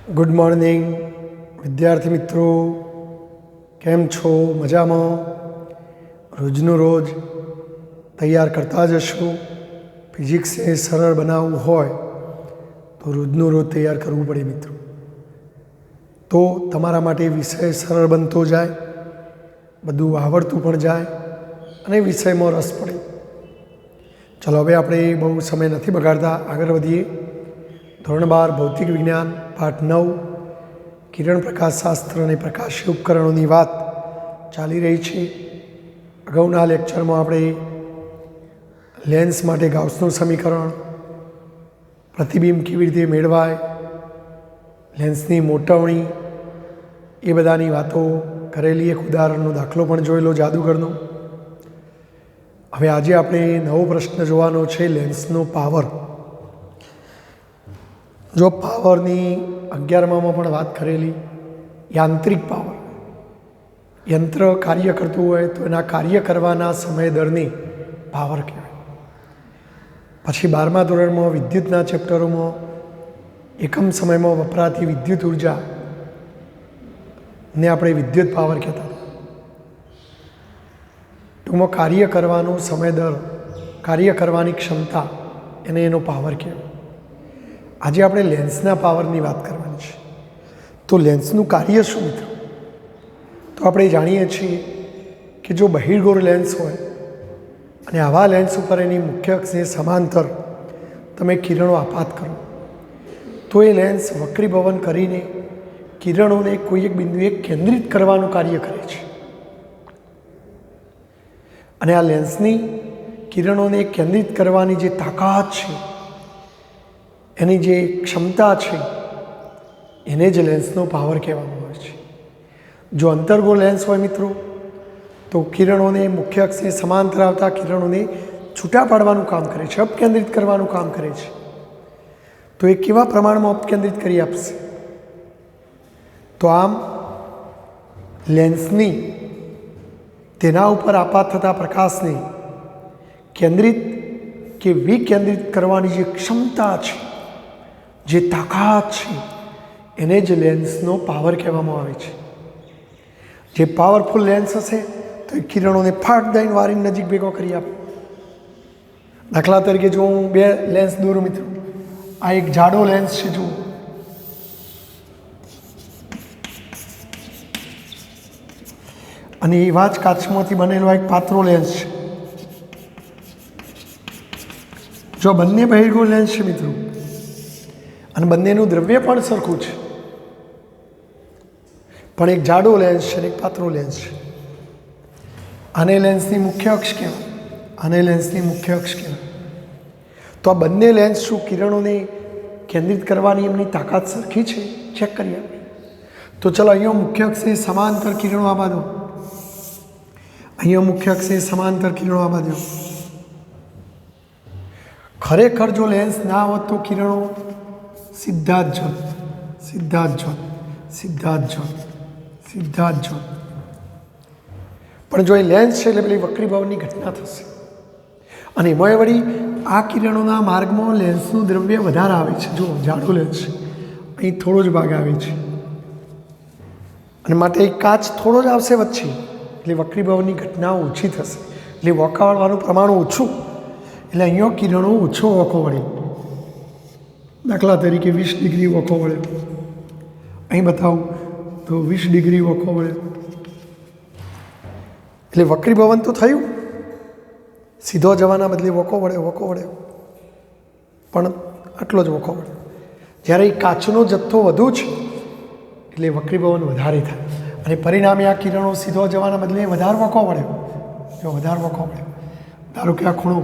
Good morning विद्यार्थी मित्रों, केम छो? मजामां? रोजनु रोज तैयार करता जशो। फिजिक्स ने सरल बनावવું હોય तो रोजनु रोज तैयार करવું પડે मित्रों। तो તમારા માટે વિષય સરળ બનતો જાય, બધું આવડતું પણ જાય અને વિષયમાં રસ પડે। ચલો હવે આપણે બહુ સમય નથી બગાડતા, આગળ વધીએ। ધોરણ 12 ભૌતિક વિજ્ઞાન પાઠ 9 કિરણ પ્રકાશ શાસ્ત્ર અને પ્રકાશી ઉપકરણોની વાત ચાલી રહી છે। અગાઉના લેક્ચરમાં આપણે લેન્સ માટે ગાઉસનું સમીકરણ, પ્રતિબિંબ કેવી રીતે મેળવાય, લેન્સની મોટવણી, એ બધાની વાતો કરેલી। એક ઉદાહરણનો દાખલો પણ જોયેલો જાદુગરનો। હવે આજે આપણે નવો પ્રશ્ન જોવાનો છે, લેન્સનો પાવર। जो पावरनी 11मां पण बात करेली, यांत्रिक पावर। यंत्र कार्य करतुं होय तो एना कार्य करवाना समय दरने पावर कहेवाय। पछी 12मा धोरणमां विद्युतना चेप्टरोमां एकम समयमां वपराती विद्युत ऊर्जा ने आपणे विद्युत पावर कहेता हता। टूंकमां कार्य करवानो समय दर, कार्य करवानी क्षमता, एने एनो पावर कहेवाय। आज આપણે લેન્સના પાવરની વાત કરવાની છે। તો લેન્સનું કાર્ય શું મિત્રો? તો આપણે જાણીએ છીએ કે જો બહિર્ગોળ લેન્સ હોય અને આવા લેન્સ ઉપર એની મુખ્ય અક્ષને સમાંતર તમે કિરણો આપાત કરો તો એ લેન્સ વક્રીભવન કરીને કિરણોને કોઈ એક બિંદુએ કેન્દ્રિત કરવાનું કાર્ય કરે છે। અને આ લેન્સની કિરણોને કેન્દ્રિત કરવાની જે તાકાત છે, એની જે ક્ષમતા છે, એને જ લેન્સનો પાવર કહેવામાં આવે છે। જો અંતર્ગોળ લેન્સ હોય મિત્રો તો કિરણોને મુખ્ય અક્ષને સમાંતર આવતા કિરણોને છૂટા પાડવાનું કામ કરે છે, અપકેન્દ્રિત કરવાનું કામ કરે છે। તો એ કેવા પ્રમાણમાં અપકેન્દ્રિત કરી આપશે? તો આમ લેન્સની તેના ઉપર આપાત થતા પ્રકાશને કેન્દ્રિત કે વિકેન્દ્રિત કરવાની જે ક્ષમતા છે, જે તાકાત છે, એને જ લેન્સનો પાવર કહેવામાં આવે છે। જે પાવરફુલ લેન્સ હશે તો એ કિરણોને ફાટ દઈને વારીની નજીક ભેગો કરી આપે। દાખલા તરીકે જો હું બે લેન્સ દોરું મિત્રો, આ એક જાડો લેન્સ છે જુઓ, અને એવા જ કાચમાંથી બનેલો એક પાતળો લેન્સ છે। જો બંને બહિર્ગોળ લેન્સ છે મિત્રો, અને બંનેનું દ્રવ્ય પણ સરખું છે, પણ એક જાડો લેન્સ છે અને એક પાતળો લેન્સ છે। આને લેન્સની મુખ્ય અક્ષ કહેવાય, આને લેન્સની મુખ્ય અક્ષ કહેવાય। તો આ બંને લેન્સ શું કિરણોને કેન્દ્રિત કરવાની એમની તાકાત સરખી છે? ચેક કરીએ આપણે। તો ચલો અહીંયા મુખ્ય અક્ષે સમાંતર કિરણો આવા દો, અહીંયા મુખ્ય અક્ષે સમાંતર કિરણો આવા દો। ખરેખર જો લેન્સ ના હોત તો કિરણો સીધા જ જોત, સીધા જ જોત, સીધા જ જોત, સીધા જ જોત। પણ જો એ લેન્સ છે એટલે પેલી વક્રીભાવની ઘટના થશે, અને એમાં વળી આ કિરણોના માર્ગમાં લેન્સનું દ્રવ્ય વધારે આવે છે। જો જાડો લેન્સ છે, અહીં થોડો જ ભાગ આવે છે, અને માટે એ કાચ થોડો જ આવશે વચ્ચે, એટલે વક્રીભાવની ઘટના ઓછી થશે, એટલે વોકાવવાનું પ્રમાણ ઓછું, એટલે અહીંયા કિરણો ઓછો વોકો વળે। દાખલા તરીકે 20 ડિગ્રી વોકો વળે, અહીં બતાવું તો 20 ડિગ્રી વોકો વળે, એટલે વક્રીભવન તો થયું, સીધો જવાના બદલે વોકો વળે, વોકો વળે, પણ આટલો જ વોકો વળે। જ્યારે એ કાચનો જથ્થો વધુ છે એટલે વક્રીભવન વધારે થાય, અને પરિણામે આ કિરણો સીધો જવાના બદલે વધારે વોકો વળ્યો, જો વધારે વોકો વળ્યો। ધારો કે આ ખૂણો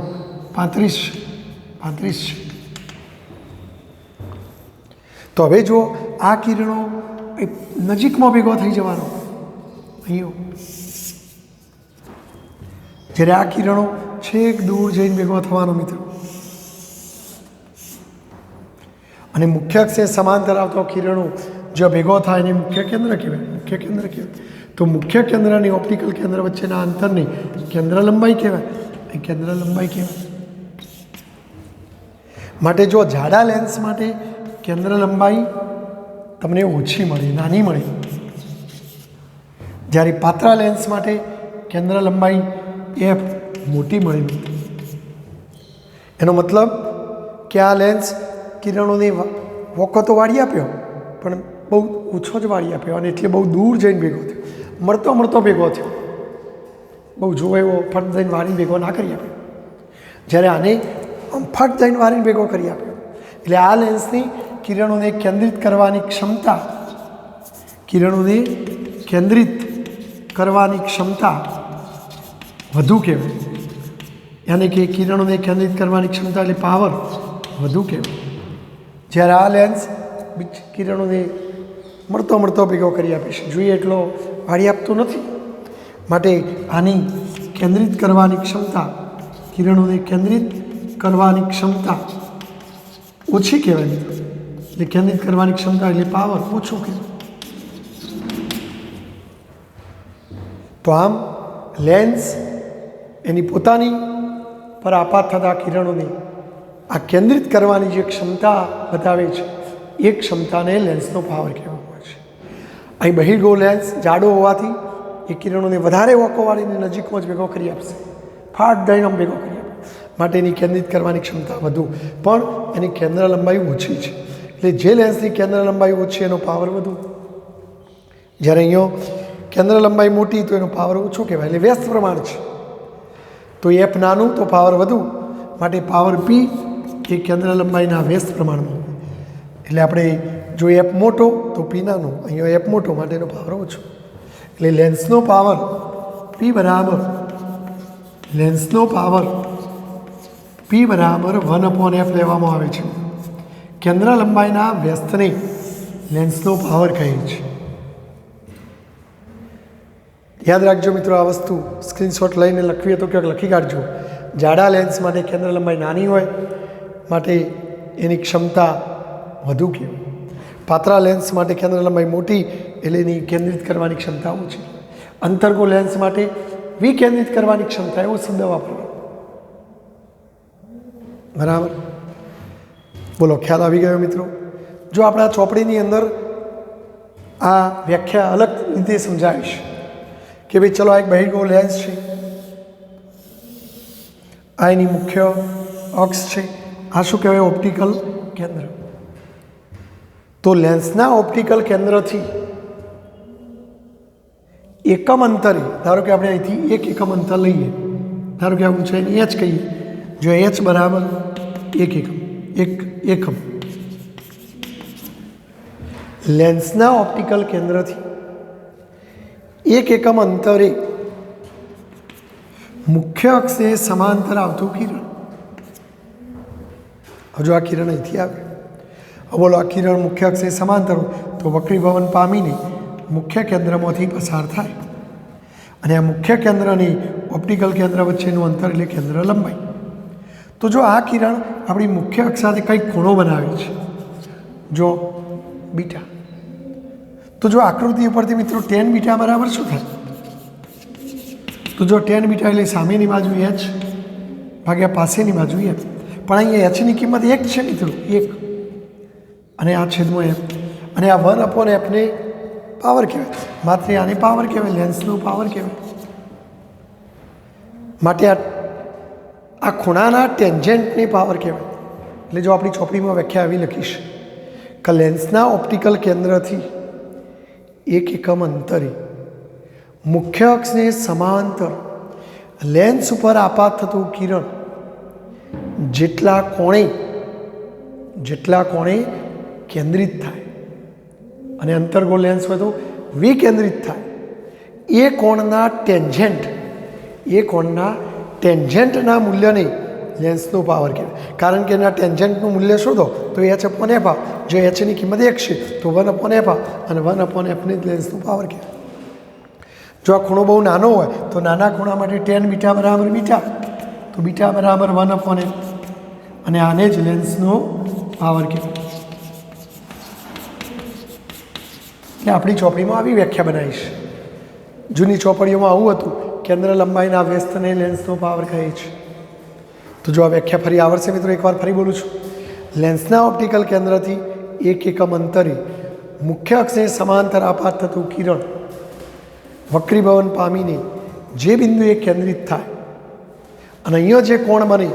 35 છે, 35 છે। તો હવે જો આ કિરણો નજીકમાં ભેગો થઈ જવાનો અહીંયા, જ્યારે આ કિરણો છેક દૂર જઈને ભેગો થવાનો મિત્રો, અને મુખ્ય અક્ષે સમાંતર આવતો કિરણો જો ભેગો થાય એને મુખ્ય કેન્દ્ર કહેવાય, મુખ્ય કેન્દ્ર કહેવાય। તો મુખ્ય કેન્દ્ર અને ઓપ્ટિકલ કેન્દ્ર વચ્ચેના અંતરની કેન્દ્ર લંબાઈ કહેવાય, એ કેન્દ્ર લંબાઈ કહેવાય। માટે જો જાડા લેન્સ માટે કેન્દ્ર લંબાઈ તમને ઓછી મળી, નાની મળી. જ્યારે પાતળા લેન્સ માટે કેન્દ્ર લંબાઈ એફ મોટી મળી. એનો મતલબ કે આ લેન્સ કિરણોને વખતો વાળી આપ્યો પણ બહુ ઓછો જ વાળી આપ્યો અને એટલે બહુ દૂર જઈને ભેગો થયો, મળતો ભેગો થયો, બહુ જોવો એવો ફટ જઈને વાળીને ભેગો ના કરી આપ્યો. જ્યારે આને ફટ જઈને વાળીને ભેગો કરી આપ્યો. એટલે આ લેન્સની કિરણોને કેન્દ્રિત કરવાની ક્ષમતા વધુ કહેવાય. યાની કે કિરણોને કેન્દ્રિત કરવાની ક્ષમતા એટલે પાવર વધુ કહેવાય. જ્યારે આ લેન્સ કિરણોને મળતો ભેગો કરી આપે છે, જોઈએ એટલો વાળી આપતો નથી. માટે આની કેન્દ્રિત કરવાની ક્ષમતા, કિરણોને કેન્દ્રિત કરવાની ક્ષમતા ઓછી કહેવાય. એટલે કેન્દ્રિત કરવાની ક્ષમતા એટલે પાવર ઓછું કહેવાય. તો આમ લેન્સ એની પોતાની પર આપાત થતા કિરણોને આ કેન્દ્રિત કરવાની જે ક્ષમતા બતાવે છે એ ક્ષમતાને લેન્સનો પાવર કહેવામાં આવે છે. અહીં બહિર્ગોળ લેન્સ જાડો હોવાથી એ કિરણોને વધારે વોકો વાળીને નજીકમાં જ ભેગો કરી આપશે, ફાટ દઈને આમ ભેગો કરી આપે. માટે એની કેન્દ્રિત કરવાની ક્ષમતા વધુ, પણ એની કેન્દ્ર લંબાઈ ઓછી છે. એટલે જે લેન્સની કેન્દ્ર લંબાઈ ઓછી એનો પાવર વધુ. જ્યારે અહીંયા કેન્દ્ર લંબાઈ મોટી તો એનો પાવર ઓછો કહેવાય. એટલે વ્યસ્ત પ્રમાણ છે. તો એફ નાનું તો પાવર વધુ, માટે પાવર પી એ કેન્દ્ર લંબાઈના વ્યસ્ત પ્રમાણમાં. એટલે આપણે જો એફ મોટો તો પી નાનો, અહીંયા એફ મોટો માટે એનો પાવર ઓછો. એટલે લેન્સનો પાવર પી બરાબર 1/f લેવામાં આવે છે. કેન્દ્ર લંબાઈના વ્યસ્તને લેન્સનો પાવર કહે છે. યાદ રાખજો મિત્રો, આ વસ્તુ સ્ક્રીનશોટ લઈને લખવી તો ક્યાંક લખી કાઢજો. જાડા લેન્સ માટે કેન્દ્ર લંબાઈ નાની હોય માટે એની ક્ષમતા વધુ કહેવાય. પાતળા લેન્સ માટે કેન્દ્ર લંબાઈ મોટી એટલે એની કેન્દ્રિત કરવાની ક્ષમતા ઓછી. અંતર્ગો લેન્સ માટે વિકેન્દ્રિત કરવાની ક્ષમતા એવો શબ્દ વાપરવાનો. બરાબર? બોલો, ખ્યાલ આવી ગયો મિત્રો? જો આપણા ચોપડીની અંદર આ વ્યાખ્યા અલગ રીતે સમજાવીશ કે ભાઈ ચલો આ એક બહિર્ગોળ લેન્સ છે, આ એની મુખ્ય અક્ષ છે, આ શું કહેવાય? ઓપ્ટિકલ કેન્દ્ર. તો લેન્સના ઓપ્ટિકલ કેન્દ્રથી એકમ અંતરે, ધારો કે આપણે અહીંથી એક એકમ અંતર લઈએ, ધારો કે આ ઊંચાઈને h કહીએ, જો h બરાબર એક એકમ, લેન્સના ઓપ્ટિકલ કેન્દ્રથી એક એકમ અંતરે મુખ્ય અક્ષે સમાંતર આવતું કિરણ. હજુ આ કિરણ અહીંથી આવે, બોલો આ કિરણ મુખ્ય અક્ષે સમાંતર તો વક્રીભવન પામીને મુખ્ય કેન્દ્રમાંથી પસાર થાય. અને આ મુખ્ય કેન્દ્રની ઓપ્ટિકલ કેન્દ્ર વચ્ચેનું અંતર એટલે કેન્દ્ર લંબાઈ. તો જો આ કિરણ આપણી મુખ્ય અક્ષ સાથે કંઈક ખૂણો બનાવે છે, જો બીટા, તો જો આકૃતિ ઉપરથી મિત્રો tan બીટા બરાબર શું થાય? તો જો tan બીટા એટલે સામેની બાજુ h ભાગ્યા પાસેની બાજુ m. પણ અહીંયા hની કિંમત 1 છે મિત્રો, 1, અને આ છેદમાં f, અને આ 1/f ને પાવર કહેવાય. માત્ર આને પાવર કહેવાય, લેન્સનો પાવર કહેવાય. માટે આ ખૂણાના ટેન્જન્ટને પાવર કહેવાય. એટલે જો આપણી ચોપડીમાં વ્યાખ્યા આવી લખીશ કે લેન્સના ઓપ્ટિકલ કેન્દ્રથી એક એકમ અંતરે મુખ્ય અક્ષને સમાંતર લેન્સ ઉપર આપાત થતું કિરણ જેટલા કોણે કેન્દ્રિત થાય અને અંતર્ગોળ લેન્સ હોય તો વિકેન્દ્રિત થાય, એ કોણના ટેન્જન્ટના મૂલ્યને લેન્સનો પાવર કહેવાય. કારણ કે એના ટેન્જન્ટનું મૂલ્ય શોધો તો h/f. જો hની કિંમત 1 છે તો 1/f, અને 1/f ને લેન્સનો પાવર કહેવાય. જો આ ખૂણો બહુ નાનો હોય તો નાના ખૂણા માટે tan બીટા બરાબર બીટા, તો બીટા બરાબર 1/f, અને આને જ લેન્સનો પાવર કહેવાય. એટલે આપણી ચોપડીમાં આવી વ્યાખ્યા બનાવીશ. જૂની ચોપડીઓમાં આવું હતું, કેન્દ્ર લંબાઈના વ્યસ્તને લેન્સનો પાવર કહે છે. તો જો આ વ્યાખ્યા ફરી આવડશે મિત્રો, એકવાર ફરી બોલું છું. લેન્સના ઓપ્ટિકલ કેન્દ્રથી એક એકમ અંતરે મુખ્ય અક્ષને સમાંતર આપાત થતું કિરણ વક્રીભવન પામીને જે બિંદુએ કેન્દ્રિત થાય અને અહીંયા જે કોણ બને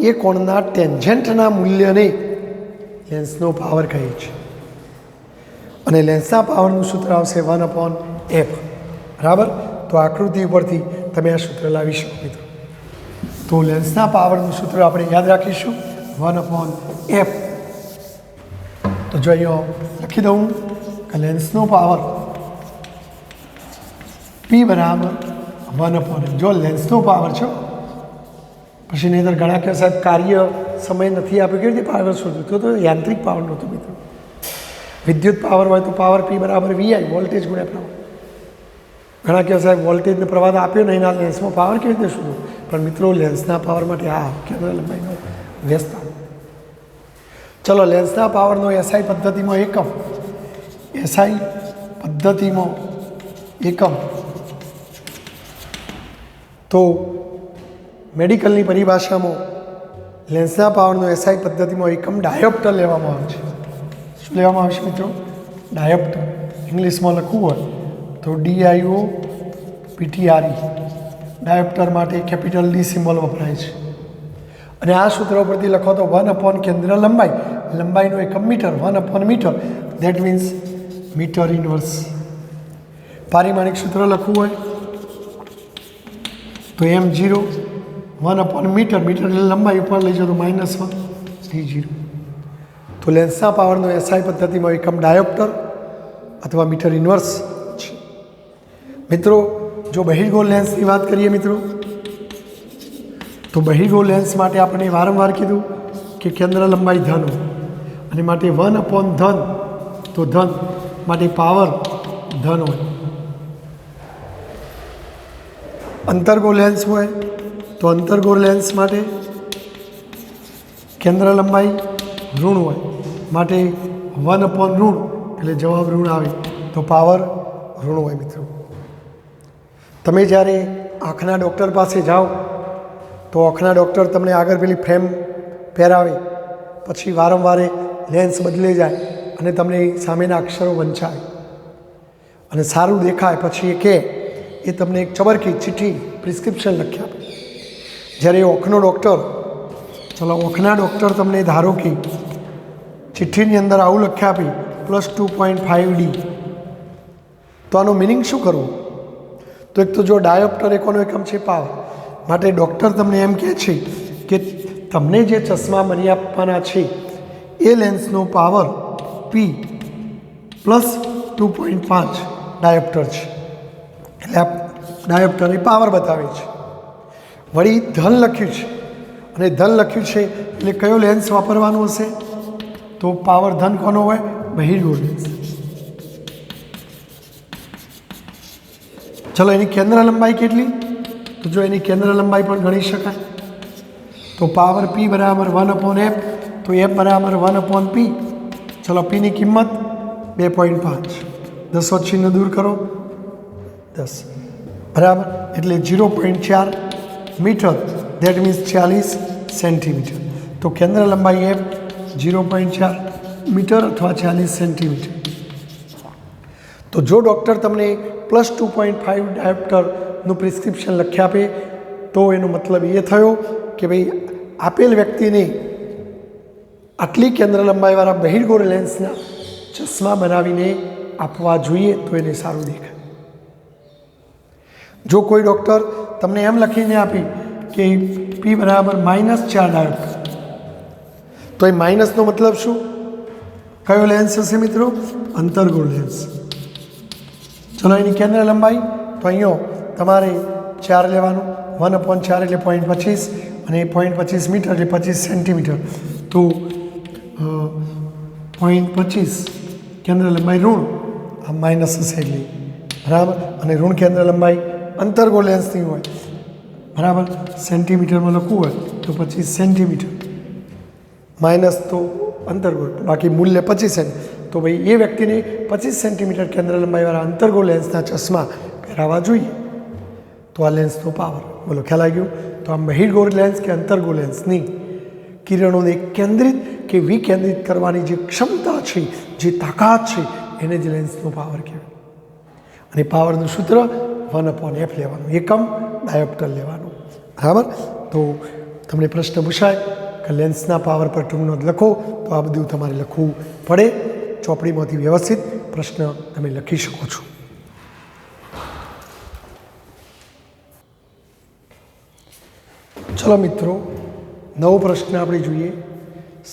એ કોણના ટેન્જન્ટના મૂલ્યને લેન્સનો પાવર કહે છે અને લેન્સના પાવરનું સૂત્ર આવશે 1/f. બરાબર? તો આકૃતિ ઉપરથી તમે આ સૂત્ર લાવી શકો મિત્રો. તો લેન્સના પાવરનું સૂત્ર આપણે યાદ રાખીશું 1/f. તો જો અહીંયા લખી દઉં કે લેન્સનો પાવર P બરાબર 1/f. જો લેન્સનો પાવર છે પછી નહીંતર ઘણા કે સાહેબ કાર્ય સમય નથી આપ્યો કેવી રીતે પાવર શોધ્યું તો યાંત્રિક પાવર નહોતો મિત્રો. વિદ્યુત પાવર હોય તો પાવર P બરાબર VI વોલ્ટેજ ગુણ્યા પ્રવાહ. ઘણા કે સાહેબ વોલ્ટેજનો પ્રવાહ આપ્યો નહીં ના લેન્સમાં પાવર કેવી રીતે શોધવું પણ મિત્રો લેન્સના પાવર માટે આ કેન્દ્ર લંબાઈનો વ્યસ્ત. ચલો લેન્સના પાવરનો એસઆઈ પદ્ધતિમાં એકમ તો મેડિકલની પરિભાષામાં લેન્સના પાવરનો એસઆઈ પદ્ધતિમાં એકમ ડાયોપ્ટર લેવામાં આવે છે. શું લેવામાં આવશે મિત્રો? ડાયોપ્ટર. ઇંગ્લિશમાં લખવું હોય તો DIOPTRE. ડાયોપ્ટર માટે કેપિટલ D સિમ્બોલ વપરાય છે અને આ સૂત્ર પરથી લખો તો 1/, કેન્દ્ર લંબાઈનો એકમ મીટર, 1/મીટર, દેટ મીન્સ મીટર ઇનવર્સ. પારિમાણિક સૂત્ર લખવું હોય તો M0 1/મીટર, મીટર એટલે લંબાઈ ઉપર લઈ જાઓ તો -1 D0. તો લેન્સના પાવરનો એસઆઈ પદ્ધતિમાં એકમ ડાયોપ્ટર અથવા મીટર ઇનવર્સ છે. મિત્રો જો બહિર્ગોળ લેન્સની વાત કરીએ મિત્રો તો બહિર્ગોળ લેન્સ માટે આપણે વારંવાર કીધું કે કેન્દ્ર લંબાઈ ધન હોય અને માટે 1/ધન તો ધન માટે પાવર ધન હોય. અંતર્ગોળ લેન્સ હોય તો અંતર્ગોળ લેન્સ માટે કેન્દ્ર લંબાઈ ઋણ હોય માટે 1/ઋણ એટલે જવાબ ઋણ આવે તો પાવર ઋણ હોય મિત્રો. તમે જ્યારે આંખના ડૉક્ટર પાસે જાઓ તો આંખના ડૉક્ટર તમને આગળ પેલી ફ્રેમ પહેરાવે પછી વારંવાર લેન્સ બદલી જાય અને તમને સામેના અક્ષરો વંચાય અને સારું દેખાય પછી એ કહે એ તમને એક ચબરકી ચિઠ્ઠી પ્રિસ્ક્રિપ્શન લખી આપે. જ્યારે આંખનો ડૉક્ટર આંખના ડૉક્ટર તમને ધારો કે ચિઠ્ઠીની અંદર આવું લખી આપી +2.5D તો આનો મિનિંગ શું કરવું? તો એક તો જો ડાયોપ્ટર એકોનો એકમ છે પાવર માટે ડૉક્ટર તમને એમ કહે છે કે તમને જે ચશ્મા બની આપવાના છે એ લેન્સનો પાવર P +2.5 ડાયોપ્ટર છે એટલે આ ડાયોપ્ટર એ પાવર બતાવે છે. વળી ધન લખ્યું છે અને ધન લખ્યું છે એટલે કયો લેન્સ વાપરવાનો હશે તો પાવર ધન કોનો હોય? બહિર્ગોળ લેન્સ. ચલો એની કેન્દ્ર લંબાઈ કેટલી? તો જો એની કેન્દ્ર લંબાઈ પણ ગણી શકાય તો પાવર P બરાબર 1/f તો F બરાબર 1/P. ચલો Pની કિંમત 2.5. 10 ચિહ્ન દૂર કરો 10 બરાબર એટલે 0.4 મીટર દેટ મીન્સ 40 સેન્ટીમીટર. તો કેન્દ્ર લંબાઈ F 0.4 મીટર અથવા 40 સેન્ટીમીટર. તો જો ડૉક્ટર તમને +2.5 ડાયોપ્ટરનું પ્રિસ્ક્રિપ્શન લખી આપે તો એનો મતલબ એ થયો કે ભાઈ આપેલ વ્યક્તિને આટલી કેન્દ્ર લંબાઈવાળા બહિર્ગોળ લેન્સના ચશ્મા બનાવીને આપવા જોઈએ તો એને સારું દેખાય. જો કોઈ ડૉક્ટર તમને એમ લખીને આપી કે P બરાબર -4 ડાયોપ્ટર તો એ માઇનસનો મતલબ શું? કયો લેન્સ હશે મિત્રો? અંતર્ગોળ લેન્સ. ચલો એની કેન્દ્ર લંબાઈ તો અહીંયા તમારે 4 લેવાનું 1/4 એટલે 0.25 અને 0.25 મીટર એટલે 25 સેન્ટીમીટર તો 0.25 કેન્દ્ર લંબાઈ ઋણ આ માઇનસ હશે એટલે બરાબર અને ઋણ કેન્દ્ર લંબાઈ અંતર્ગોળ લેન્સની હોય બરાબર સેન્ટીમીટરમાં લખવું હોય તો 25 સેન્ટીમીટર માઇનસ તો અંતર્ગોળ બાકી મૂલ્ય 25 સેન્ટ તો ભાઈ એ વ્યક્તિને 25 સેન્ટીમીટર કેન્દ્ર લંબાઈવાળા અંતર્ગોળ લેન્સના ચશ્મા પહેરાવવા જોઈએ. તો આ લેન્સનો પાવર બોલો ખ્યાલ આવી ગયો? તો આમ બહિર્ગોળ લેન્સ કે અંતર્ગોળ લેન્સની કિરણોને કેન્દ્રિત કે વિકેન્દ્રિત કરવાની જે ક્ષમતા છે જે તાકાત છે એને જ લેન્સનો પાવર કહેવાય. અને પાવરનું સૂત્ર 1/f લેવાનું, એકમ ડાયોપ્ટર લેવાનું. બરાબર. તો તમને પ્રશ્ન પૂછાય કે લેન્સના પાવર પર ટૂંક નોંધ લખો, તો આ બધું તમારે લખવું પડે. ચોપડીમાંથી વ્યવસ્થિત પ્રશ્ન તમે લખી શકો છો. ચલો મિત્રો, નવો પ્રશ્ન આપણે જોઈએ.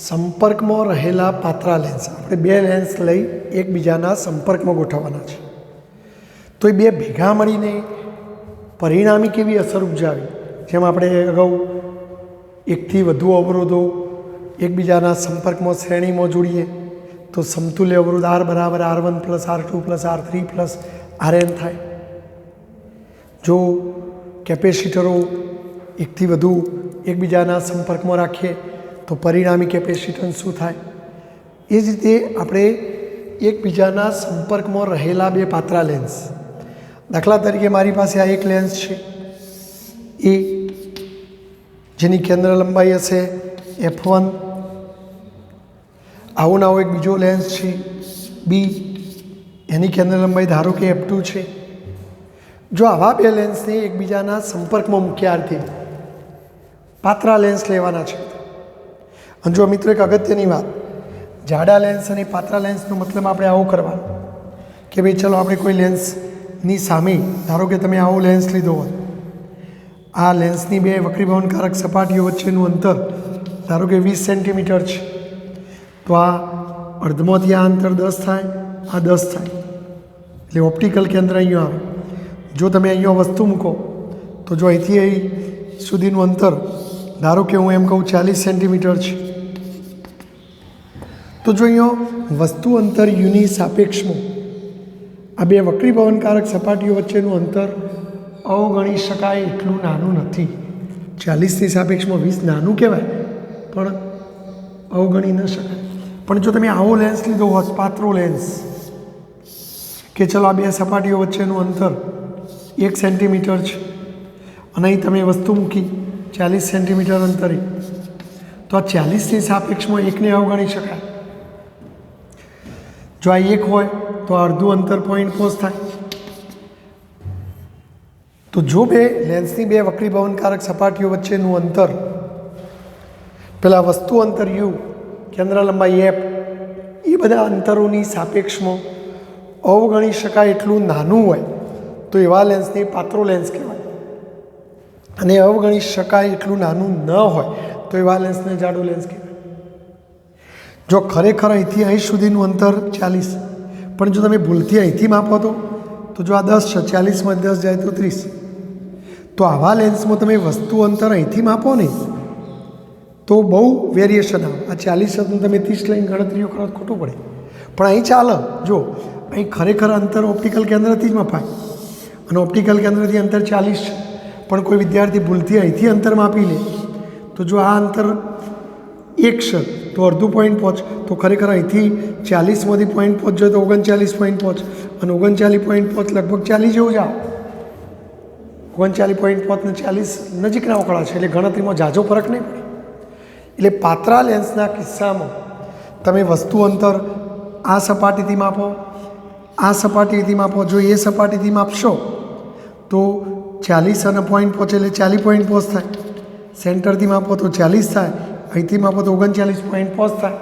સંપર્કમાં રહેલા પાતળા લેન્સ, આપણે બે લેન્સ લઈ એકબીજાના સંપર્કમાં ગોઠવવાના છે. તો એ બે ભેગા મળીને પરિણામી કેવી અસર ઉપજાવી, જેમ આપણે અગાઉ એકથી વધુ અવરોધો એકબીજાના સંપર્કમાં શ્રેણીમાં જોડીએ તો સમતુલ્ય અવરોધ R બરાબર R1 plus R2 plus R3 plus Rn થાય. જો કેપેસિટરો એકથી વધુ એકબીજાના સંપર્કમાં રાખીએ તો પરિણામી કેપેસિટન્સ શું થાય. એ જ રીતે આપણે એકબીજાના સંપર્કમાં રહેલા બે પાતળા લેન્સ, દાખલા તરીકે મારી પાસે આ એક લેન્સ છે એ, જેની કેન્દ્ર લંબાઈ હશે f1. આવો ને આવો એક બીજો લેન્સ છે બી, એની કેન્દ્ર લંબાઈ ધારો કે f2 છે. જો આવા બે લેન્સને એકબીજાના સંપર્કમાં મૂક્યાથી પાતળા લેન્સ લેવાના છે. અને જો મિત્રો એક અગત્યની વાત, જાડા લેન્સ અને પાતળા લેન્સનો મતલબ આપણે આવો કરવાનો કે ભાઈ ચલો આપણે કોઈ લેન્સની સામે, ધારો કે તમે આવો લેન્સ લીધો હોય, આ લેન્સની બે વક્રીભવનકારક સપાટીઓ વચ્ચેનું અંતર ધારો કે 20 સેન્ટીમીટર છે. તો આ અર્ધમાંથી આ અંતર 10 થાય, આ 10 થાય, એટલે ઓપ્ટિકલ કેન્દ્ર અહીંયા આવે. જો તમે અહીંયા વસ્તુ મૂકો તો જો અહીંથી અહીં સુધીનું અંતર ધારો કે હું એમ કહું 40 સેન્ટીમીટર છે, તો જો અહીંયા વસ્તુ અંતર યુની સાપેક્ષમાં આ બે વક્રીભવનકારક સપાટીઓ વચ્ચેનું અંતર અવગણી શકાય એટલું નાનું નથી. 40ની સાપેક્ષમાં 20 નાનું કહેવાય પણ અવગણી ન શકાય. પણ જો તમે આવો લેન્સ લીધો હોત, પાતળો લેન્સ, કે ચલો આ બે સપાટીઓ વચ્ચેનું અંતર 1 સેન્ટીમીટર છે અને અહીં તમે વસ્તુ મૂકી 40 સેન્ટીમીટર અંતરે, તો આ 40ની સાપેક્ષમાં 1ને અવગણી શકાય. જો આ 1 હોય તો અડધું અંતર 0.5 થાય. તો જો બે લેન્સની બે વક્રીભવનકારક સપાટીઓ વચ્ચેનું અંતર, પેલા વસ્તુ અંતર યુ, કેન્દ્ર લંબાઈ f, એ બધા અંતરોની સાપેક્ષમાં અવગણી શકાય એટલું નાનું હોય તો એવા લેન્સને પાતળો લેન્સ કહેવાય. અને અવગણી શકાય એટલું નાનું ન હોય તો એવા લેન્સને જાડો લેન્સ કહેવાય. જો ખરેખર અહીંથી અહીં સુધીનું અંતર 40, પણ જો તમે ભૂલથી અહીંથી માપો તો જો આ 10 છે, 40માં 10 જાય તો 30, તો આવા લેન્સમાં તમે વસ્તુ અંતર અહીંથી માપો ને તો બહુ વેરિએશન આવે. આ 40 હતું તમે 30 લઈને ગણતરીઓ કરો ખોટું પડે, પણ અહીં ચાલે. જો અહીં ખરેખર અંતર ઓપ્ટિકલ કેન્દ્રથી જ મપાય અને ઓપ્ટિકલ કેન્દ્રથી અંતર 40 છે, પણ કોઈ વિદ્યાર્થી ભૂલથી અહીંથી અંતર માપી લે તો જો આ અંતર 1 છે તો અડધું 0.5, તો ખરેખર અહીંથી 40માંથી 0.5 જોઈએ તો 39.5, અને 39.5 લગભગ 40 જેવું જ આવે. 39.5 ને 40 નજીકના ઓકળા છે, એટલે ગણતરીમાં ઝાઝો ફરક નહીં પડે. એટલે પાતળા લેન્સના કિસ્સામાં તમે વસ્તુ અંતર આ સપાટીથી માપો, આ સપાટીથી માપો. જો એ સપાટીથી માપશો તો 40 અને 0.5 એટલે 40.5 થાય. સેન્ટરથી માપો તો 40 થાય, અહીંથી માપો તો 39.5 થાય.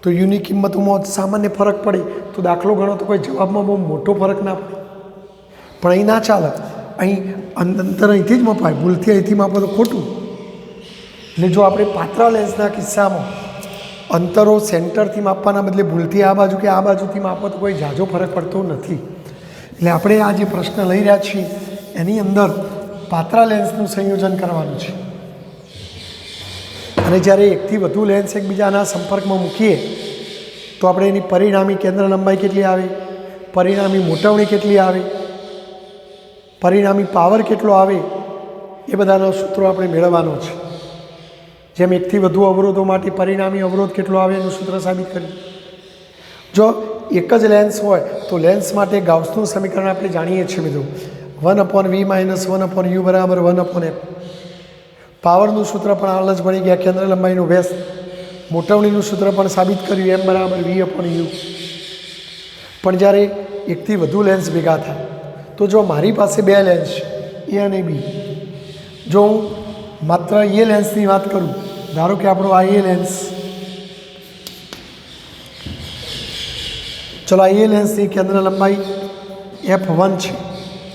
તો યુની કિંમતોમાં સામાન્ય ફરક પડે તો દાખલો ગણો તો કોઈ જવાબમાં બહુ મોટો ફરક ના પડે. પણ અહીં ના ચાલે, અહીં અંતર અહીંથી જ મપાય, ભૂલથી અહીંથી માપો તો ખોટું. એટલે જો આપણે પાતળા લેન્સના કિસ્સામાં અંતરો સેન્ટરથી માપવાના બદલે ભૂલથી આ બાજુ કે આ બાજુથી માપો તો કોઈ ઝાઝો ફરક પડતો નથી. એટલે આપણે આ જે પ્રશ્ન લઈ રહ્યા છીએ એની અંદર પાતળા લેન્સનું સંયોજન કરવાનું છે. અને જ્યારે એકથી વધુ લેન્સ એકબીજાના સંપર્કમાં મૂકીએ તો આપણે એની પરિણામી કેન્દ્ર લંબાઈ કેટલી આવે, પરિણામી મોટવણી કેટલી આવે, પરિણામી પાવર કેટલો આવે, એ બધાના સૂત્રો આપણે મેળવવાનો છે. જેમ એકથી વધુ અવરોધો માટે પરિણામી અવરોધ કેટલો આવે એનું સૂત્ર સાબિત કર્યું. જો એક જ લેન્સ હોય તો લેન્સ માટે ગાઉસનું સમીકરણ આપણે જાણીએ છીએ મિત્રો, 1/v - 1/u બરાબર 1/f. પાવરનું સૂત્ર પણ હાલ જ ભણી ગયા, કેન્દ્ર લંબાઈનું વ્યસ્ત. મોટવણીનું સૂત્ર પણ સાબિત કર્યું, m બરાબર v/u. પણ જ્યારે એકથી વધુ લેન્સ ભેગા થાય તો જો મારી પાસે બે લેન્સ છે એ અને બી, જો હું માત્ર એ લેન્સની વાત કરું, ધારો કે આપણો આ એ લેન્સ, ચલો આ એ લેન્સની કેન્દ્ર લંબાઈ F1 છે.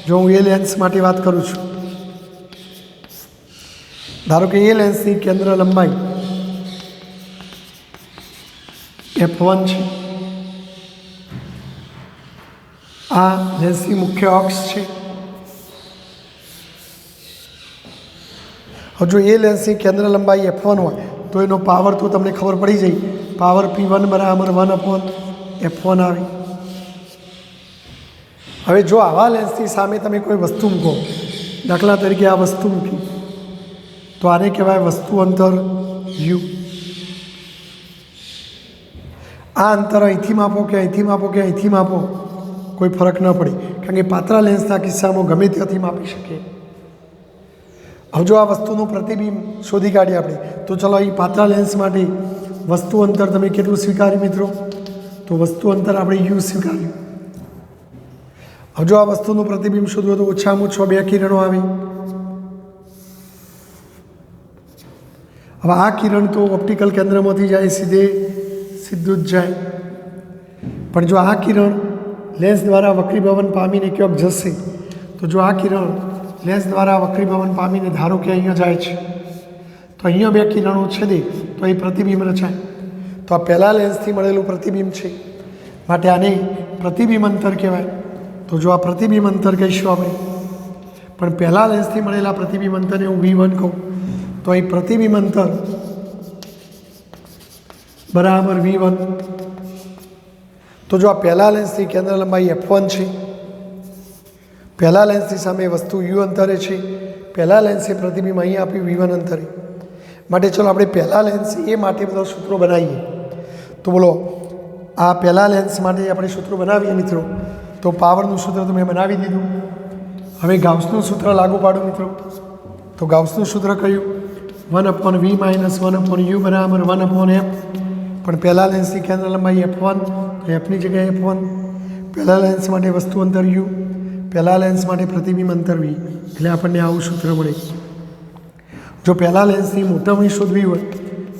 જો હું એ લેન્સ માટે વાત કરું છું, ધારો કે એ લેન્સની કેન્દ્ર લંબાઈ F1 છે, આ લેન્સની મુખ્ય અક્ષ છે. હવે જો એ લેન્સની કેન્દ્ર લંબાઈ F1 હોય તો એનો પાવર તો તમને ખબર પડી જાય, પાવર P1 બરાબર 1/F1 આવે. હવે જો આવા લેન્સની સામે તમે કોઈ વસ્તુ મૂકો, દાખલા તરીકે આ વસ્તુ મૂકી, તો આને કહેવાય વસ્તુ અંતર U. આ અંતર અહીંથી માપો કે અહીંથી માપો કે અહીંથી માપો કોઈ ફરક ન પડે, કારણ કે પાતળા લેન્સના કિસ્સામાં ગમે ત્યાંથી માપી શકીએ. હવે જો આ વસ્તુનું પ્રતિબિંબ શોધી કાઢીએ આપણે, તો ચલો અહીં પાતળા લેન્સ માટે વસ્તુ અંતર તમે કેટલું સ્વીકાર્યું મિત્રો? તો વસ્તુ અંતર આપણે U સ્વીકાર્યું. હવે જો આ વસ્તુનું પ્રતિબિંબ શોધવું તો ઓછામાં ઓછા 2 કિરણો આવે. હવે આ કિરણ તો ઓપ્ટિકલ કેન્દ્રમાંથી જાય સીધું જ જાય, પણ જો આ કિરણ લેન્સ દ્વારા વક્રીભવન પામીને ક્યાંક જશે, તો જો આ કિરણ લેન્સ દ્વારા વક્રીભવન પામીને ધારો કે અહીંયા જાય છે, તો અહીંયા 2 કિરણો છેદે તો એ પ્રતિબિંબ રચાય. તો આ પહેલાં લેન્સથી મળેલું પ્રતિબિંબ છે, માટે આને પ્રતિબિંબ અંતર કહેવાય. તો જો આ પ્રતિબિંબ અંતર કહીશું આપણે, પણ પહેલાં લેન્સથી મળેલા પ્રતિબિંબ અંતરને હું V1 કહું, તો અહીં પ્રતિબિંબ અંતર બરાબર V1. તો જો આ પહેલાં લેન્સની કેન્દ્ર લંબાઈ F1 છે, પહેલાં લેન્સની સામે વસ્તુ U અંતરે છે, પહેલાં લેન્સે પ્રતિબિંબ અહીં આપ્યું V1 અંતરે. માટે ચલો આપણે પહેલાં લેન્સ એ માટે બધા સૂત્રો બનાવીએ. તો બોલો, આ પહેલાં લેન્સ માટે આપણે સૂત્રો બનાવીએ મિત્રો. તો પાવરનું સૂત્ર તો મેં બનાવી દીધું. હવે ગાઉસનું સૂત્ર લાગુ પાડું મિત્રો. તો ગાઉસનું સૂત્ર કયું? 1/V - 1/U બરાબર 1/F. પણ પહેલાં લેન્સની કેન્દ્ર લંબાઈ F1, તો Fની જગ્યાએ F1. પહેલાં લેન્સ માટે વસ્તુ અંતર U, પહેલાં લેન્સ માટે પ્રતિબિંબ અંતર V. એટલે આપણને આવું સૂત્ર મળે. જો પહેલાં લેન્સની મોટામણી શોધવી હોય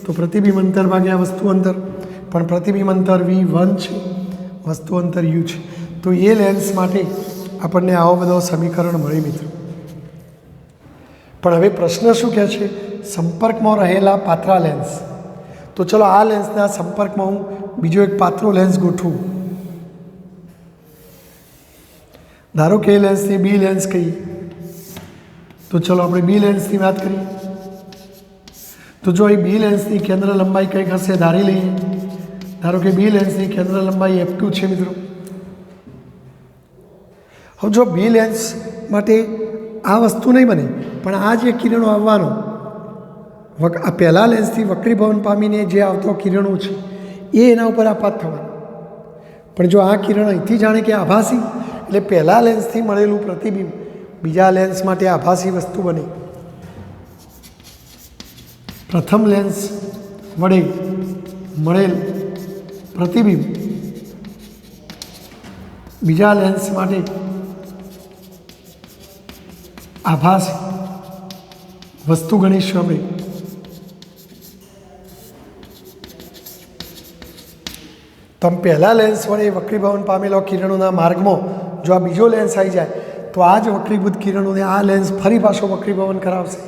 તો પ્રતિબિંબ અંતર ભાગ્યા વસ્તુ અંતર, પણ પ્રતિબિંબ અંતર V1 છે, વસ્તુ અંતર U છે. તો એ લેન્સ માટે આપણને આવો બધો સમીકરણ મળે મિત્રો. પણ હવે પ્રશ્ન શું કહે છે? સંપર્કમાં રહેલા પાતળા લેન્સ. તો ચલો આ લેન્સના સંપર્કમાં હું બીજો એક પાતળો લેન્સ ગોઠવું. ધારો કે એ લેન્સને બી લેન્સ કહીએ. તો ચલો આપણે બી લેન્સની વાત કરીએ. તો જો એ બી લેન્સની કેન્દ્ર લંબાઈ કંઈક હશે ધારી લઈએ. ધારો કે બી લેન્સની કેન્દ્ર લંબાઈ F2 છે મિત્રો. હવે જો બી લેન્સ માટે આ વસ્તુ નહીં બને, પણ આ જે કિરણો આવવાનો, આ પહેલાં લેન્સથી વક્રીભવન પામીને જે આવતો કિરણો છે એ એના ઉપર આપાત થવાના. પણ જો આ કિરણ અહીંથી જાણે કે આભાસી, એટલે પહેલાં લેન્સથી મળેલું પ્રતિબિંબ બીજા લેન્સ માટે આભાસી વસ્તુ બને. પ્રથમ લેન્સ વડે મળેલ પ્રતિબિંબ બીજા લેન્સ માટે આભાસી વસ્તુ ગણીશું આપણે. તમે પહેલાં લેન્સ વડે વક્રીભવન પામેલા કિરણોના માર્ગમાં જો આ બીજો લેન્સ આવી જાય તો આ જ વક્રીભૂત કિરણોને આ લેન્સ ફરી પાછો વક્રીભવન કરાવશે.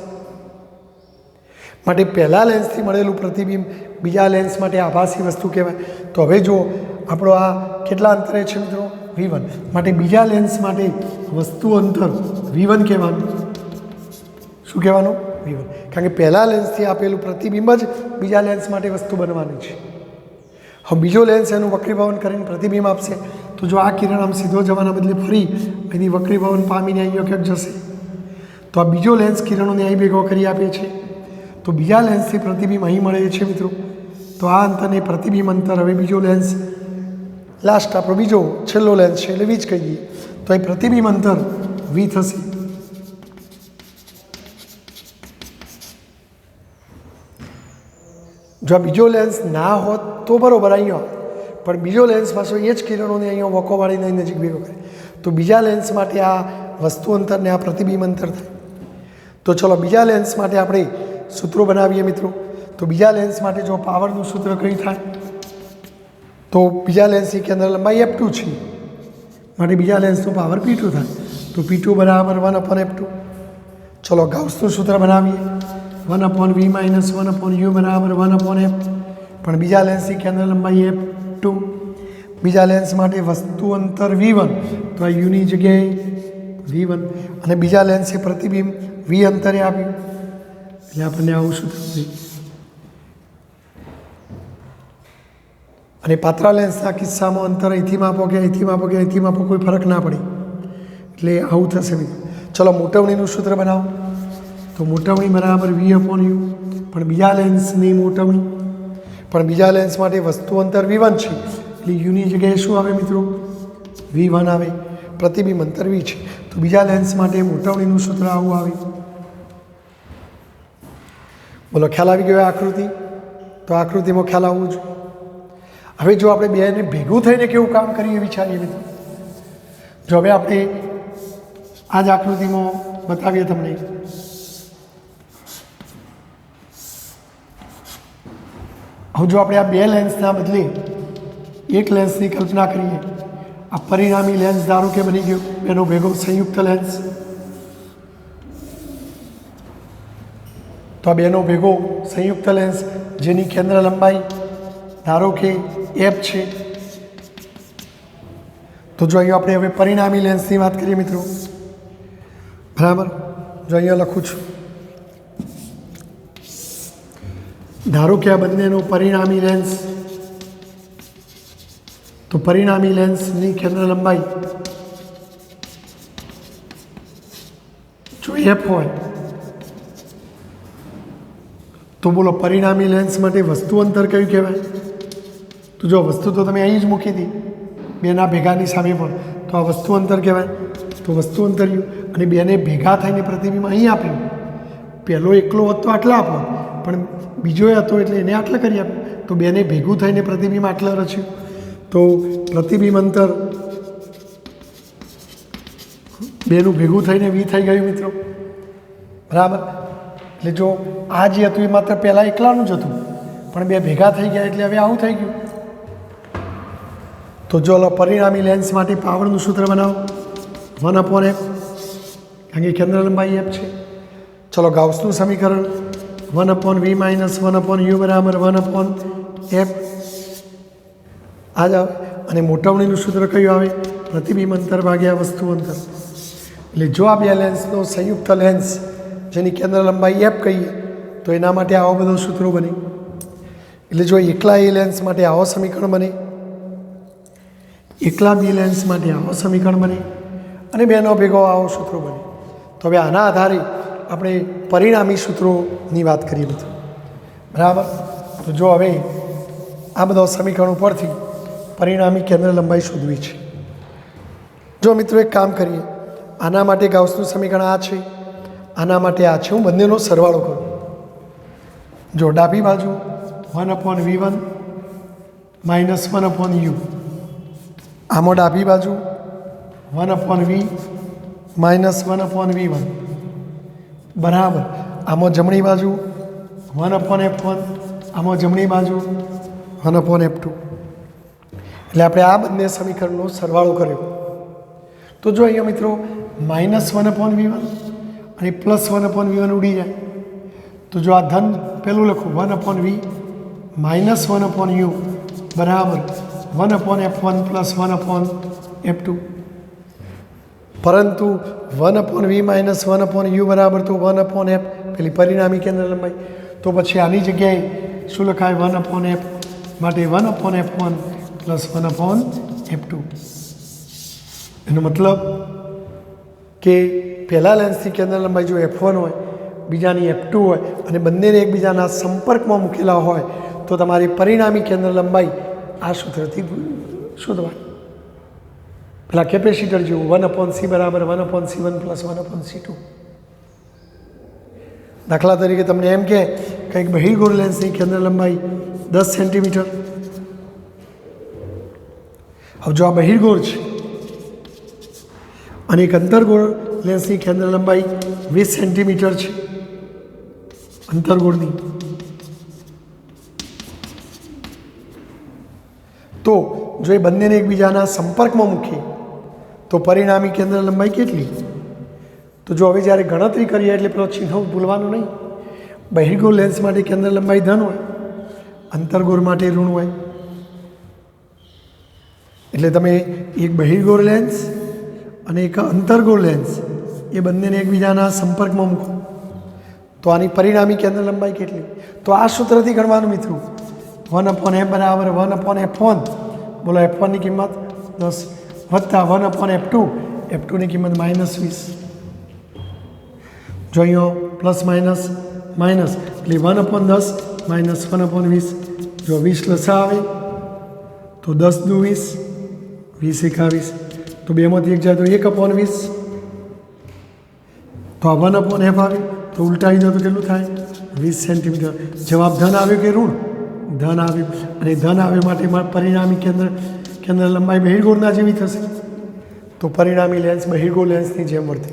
માટે પહેલાં લેન્સથી મળેલું પ્રતિબિંબ બીજા લેન્સ માટે આભાસી વસ્તુ કહેવાય. તો હવે જો આપણો આ કેટલા અંતરે છે મિત્રો? V1. માટે બીજા લેન્સ માટે વસ્તુ અંતર V1 કહેવાનું. શું કહેવાનું? V1. કારણ કે પહેલાં લેન્સથી આપેલું પ્રતિબિંબ જ બીજા લેન્સ માટે વસ્તુ બનવાની છે. હવે બીજો લેન્સ એનું વક્રીભવન કરીને પ્રતિબિંબ આપશે. તો જો આ કિરણ આમ સીધો જવાના બદલે ફરી એની વક્રીભવન પામીને અહીંયા ક્યાંક જશે, તો આ બીજો લેન્સ કિરણોને અહીં ભેગો કરી આપે છે. તો બીજા લેન્સથી પ્રતિબિંબ અહીં મળે છે મિત્રો. તો આ અંતરને પ્રતિબિંબ અંતર. હવે બીજો લેન્સ લાસ્ટ આપણો બીજો છેલ્લો લેન્સ છે એટલે V જ કહી દઈએ. તો એ પ્રતિબિંબ અંતર V થશે. જો આ બીજો લેન્સ ના હોત તો બરાબર અહીંયા, પણ બીજો લેન્સ પાછો એ જ કિરણોને અહીંયા વોકો વાળીને નજીક ભેગો કરે, તો બીજા લેન્સ માટે આ વસ્તુ અંતરને આ પ્રતિબિંબ અંતર થાય. તો ચલો બીજા લેન્સ માટે આપણે સૂત્રો બનાવીએ મિત્રો. તો બીજા લેન્સ માટે જો પાવરનું સૂત્ર કઈ થાય, તો બીજા લેન્સની કેન્દ્ર લંબાઈ f2 છે માટે બીજા લેન્સનો પાવર p2 થાય. તો p2 બરાબર 1/f2. ચલો ગાઉસનું સૂત્ર બનાવીએ, 1/v - 1/u બરાબર 1/f. પણ બીજા લેન્સની કેન્દ્ર લંબાઈ f2, બીજા લેન્સ માટે વસ્તુ અંતર v1, તો આ યુની જગ્યાએ v1, અને બીજા લેન્સે પ્રતિબિંબ v અંતરે આપ્યું, એટલે આપણને આવું સૂત્ર મળ્યું. અને પાતળા લેન્સના કિસ્સામાં અંતર અહીંથી માપો કે અહીંથી માપો કે અહીંથી માપો કોઈ ફરક ના પડે, એટલે આવું થશે મિત્રો. ચલો મોટવણીનું સૂત્ર બનાવો. તો મોટવણી બરાબર v/u, પણ બીજા લેન્સની મોટવણી, પણ બીજા લેન્સ માટે વસ્તુ અંતર v1 છે, એટલે યુની જગ્યાએ શું આવે મિત્રો? v1 આવે. પ્રતિબિંબ અંતર v છે, તો બીજા લેન્સ માટે મોટવણીનું સૂત્ર આવું આવે. બોલો ખ્યાલ આવી ગયો આકૃતિ? તો આકૃતિમાં ખ્યાલ આવવું જોઈએ. હવે જો આપણે બેને ભેગું થઈને કેવું કામ કરીએ વિચારીએ મિત્રો. જો હવે આપણે આ જ આકૃતિમાં બતાવીએ તમને. હવે જો આપણે આ બે લેન્સના બદલે એક લેન્સની કલ્પના કરીએ, આ પરિણામી લેન્સ ધારો કે બની ગયો બેનો ભેગો સંયુક્ત લેન્સ. તો આ બેનો ભેગો સંયુક્ત લેન્સ જેની કેન્દ્ર લંબાઈ ધારો કે f છે. તો જો અહીંયા આપણે હવે પરિણામી લેન્સની વાત કરીએ મિત્રો, બરાબર. જો અહીંયા લખું છું, ધારો કે આ બંનેનો પરિણામી લેન્સ, તો પરિણામી લેન્સની કેન્દ્ર લંબાઈ જો f હોય, તો બોલો પરિણામી લેન્સ માટે વસ્તુ અંતર કયું કહેવાય? તો જો વસ્તુ તો તમે અહીં જ મૂકી હતી બેના ભેગાની સામે, પણ તો આ વસ્તુ અંતર કહેવાય. તો વસ્તુ અંતર યુ, અને બેને ભેગા થઈને પ્રતિબિંબ અહીં આપ્યું. પહેલો એકલો હતો આટલા આપો, પણ બીજો હતો એટલે એને આટલા કરી આપ્યું. તો બેને ભેગું થઈને પ્રતિબિંબ આટલા રચ્યું. તો પ્રતિબિંબ અંતર બેનું ભેગું થઈને v થઈ ગયું મિત્રો, બરાબર. એટલે જો આ જે હતું એ માત્ર પહેલાં એકલાનું જ હતું, પણ બે ભેગા થઈ ગયા એટલે હવે આવું થઈ ગયું. તો જો પરિણામી લેન્સ માટે પાવરનું સૂત્ર બનાવો, 1/f, કારણ કે કેન્દ્ર લંબાઈ f છે. ચલો ગાઉસનું સમીકરણ 1/v - 1/u બરાબર 1/f આ જ આવે. અને મોટવણીનું સૂત્ર કયું આવે? પ્રતિબિંબ અંતર ભાગ્યા વસ્તુ અંતર. એટલે જો આ બે લેન્સનો સંયુક્ત લેન્સ જેની કેન્દ્ર લંબાઈ f કહીએ, તો એના માટે આવો બધો સૂત્રો બને. એટલે જો એકલા એ લેન્સ માટે આવો સમીકરણ બને, એકલા બી લેન્સ માટે આવો સમીકરણ બને, અને બેનો ભેગો આવો સૂત્રો બને. તો હવે આના આધારે આપણે પરિણામી સૂત્રોની વાત કરીએ મિત્રો, બરાબર. તો જો હવે આ બધા સમીકરણો પરથી પરિણામી કેન્દ્ર લંબાઈ શોધવી છે. જો મિત્રો એક કામ કરીએ, આના માટે ગાઉસનું સમીકરણ આ છે, આના માટે આ છે. હું બંનેનો સરવાળો કરું. જો ડાબી બાજુ 1/v1 - 1/u, આમાં ડાબી બાજુ 1/v - 1/v1 બરાબર. આમાં જમણી બાજુ 1/f1, આમાં જમણી બાજુ 1/f2. એટલે આપણે આ બંને સમીકરણનો સરવાળો કર્યો. તો જો અહીંયા મિત્રો -1/v1 અને +1/v1 ઉડી જાય. તો જો આ ધન પેલું લખું 1/v - 1/u બરાબર 1/f1 + 1/f2. પરંતુ 1/v - 1/u બરાબર તો 1/f પેલી પરિણામી કેન્દ્ર લંબાઈ. તો પછી આની જગ્યાએ શું લખાય? 1/f માટે 1/f1 + 1/f2. એનો મતલબ કે પહેલા લેન્સની કેન્દ્ર લંબાઈ જો f1 હોય, બીજાની f2 હોય, અને બંનેને એકબીજાના સંપર્કમાં મૂકેલા હોય, તો તમારી પરિણામી કેન્દ્ર લંબાઈ આ સૂત્રથી શોધવાની. પેલા કેપેસિટર જેવું 1/c બરાબર 1/c1 + 1/c2. દાખલા તરીકે તમને એમ કે કંઈક બહિર્ગોળ લેન્સની કેન્દ્ર લંબાઈ 10 સેન્ટીમીટર, હવે જો આ બહિર્ગોળ છે અને એક અંતર્ગોળ લેન્સની કેન્દ્ર લંબાઈ 20 સેન્ટીમીટર છે અંતર્ગોળની, તો જો એ બંનેને એકબીજાના સંપર્કમાં મૂકીએ તો પરિણામી કેન્દ્ર લંબાઈ કેટલી? તો જો હવે જ્યારે ગણતરી કરીએ એટલે પેલો ચિહ્ન ભૂલવાનું નહીં. બહિર્ગોળ લેન્સ માટે કેન્દ્ર લંબાઈ ધન હોય, અંતર્ગોળ માટે ઋણ હોય. એટલે તમે એક બહિર્ગોળ લેન્સ અને એક અંતર્ગોળ લેન્સ એ બંનેને એકબીજાના સંપર્કમાં મૂકો તો આની પરિણામી કેન્દ્ર લંબાઈ કેટલી? તો આ સૂત્રથી ગણવાનું મિત્રો. 1/f બરાબર 1/f1. બોલો f1ની કિંમત 10 વત્તા 1/f2. f2ની કિંમત -20. જો અહીંયા પ્લસ માઇનસ માઇનસ એટલે 1/10 માઇનસ 1/20. જો 20 લસા આવે તો 10 દુ 20, 20 21. તો બેમાંથી એક જાય તો 1/20. તો આ 1/f આવે તો ઉલટાવી દો તો કેટલું થાય? 20 સેન્ટીમીટર. જવાબ ધન આવ્યો કે ઋણ? ધન આવ્યું. અને ધન આવ્યો માટે પરિણામી કેન્દ્ર લંબાઈ બહિર્ગોળના જેવી થશે. તો પરિણામી લેન્સ બહિર્ગોળ લેન્સની જેમ વર્તે.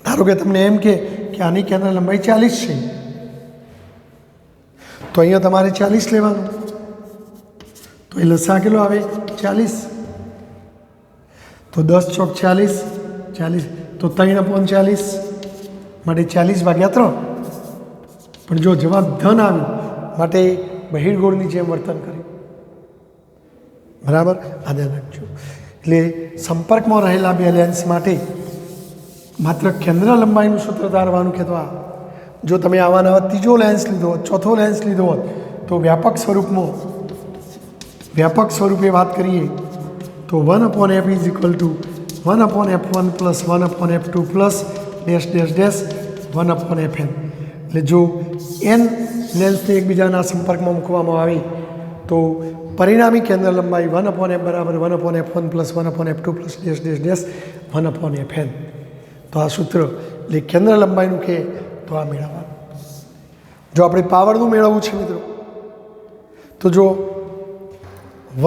ધારો કે તમને એમ કે આની કેન્દ્ર લંબાઈ 40 છે, તો અહીંયા તમારે 40 લેવાનું. તો એ લસા કેટલો આવે? 40. તો 10 ચોક 40, 40 તો 3/40 માટે 40/3. પણ જો જવાબ ધન આવ્યો માટે બહિર્ગોળની જેમ વર્તન કર્યું. બરાબર, આ ધ્યાન રાખજો. એટલે સંપર્કમાં રહેલા બે લેન્સ માટે માત્ર કેન્દ્ર લંબાઈનું સૂત્ર ધારવાનું કે તો આ. જો તમે આવા નવા ત્રીજો લેન્સ લીધો હોત, ચોથો લેન્સ લીધો હોત, તો વ્યાપક સ્વરૂપે વાત કરીએ તો 1/f is equal to 1/f1 plus 1/f2 plus dash dash dash 1/fn. એટલે જો n લેન્સને એકબીજાના સંપર્કમાં મૂકવામાં આવે તો પરિણામી કેન્દ્ર લંબાઈ 1/f બરાબર 1/f1 plus 1/f2 plus dash dash dash 1/fn. તો આ સૂત્ર એટલે કેન્દ્ર લંબાઈનું કે તો આ મેળવવાનું. જો આપણે પાવરનું મેળવવું છે મિત્રો, તો જો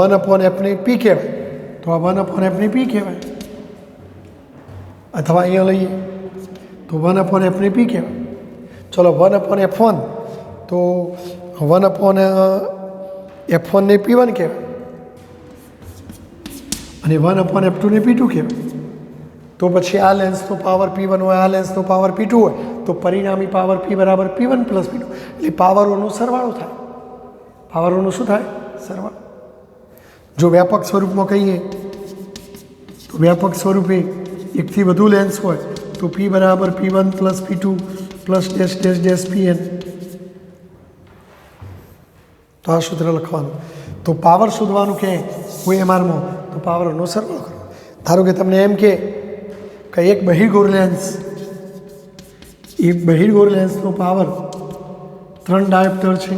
1/f ને p કહેવાય તો આ 1/f ને p કહેવાય, અથવા અહીંયા લઈએ તો 1/f ને p કહેવાય. ચલો 1/f1 તો 1/f1 ને p1 કહેવાય અને 1/f2 ને p2 કહેવાય. તો પછી આ લેન્સનો પાવર p1 હોય, આ લેન્સનો પાવર p2 હોય, તો પરિણામી પાવર p બરાબર p1 પ્લસ p2. એટલે પાવરોનો સરવાળો થાય. પાવરોનો શું થાય? સરવાળો. જો વ્યાપક સ્વરૂપમાં કહીએ તો વ્યાપક સ્વરૂપે એકથી વધુ લેન્સ હોય તો p બરાબર p1 plus p2 plus dash dash dash pn. તો આ સૂત્ર લખવાનું. તો પાવર શોધવાનું કે OMRમાં તો પાવરનો સરવાળો કરો. ધારો કે તમને એમ કે એક બહિર્ગોળ લેન્સનો પાવર 3 ડાયોપ્ટર છે,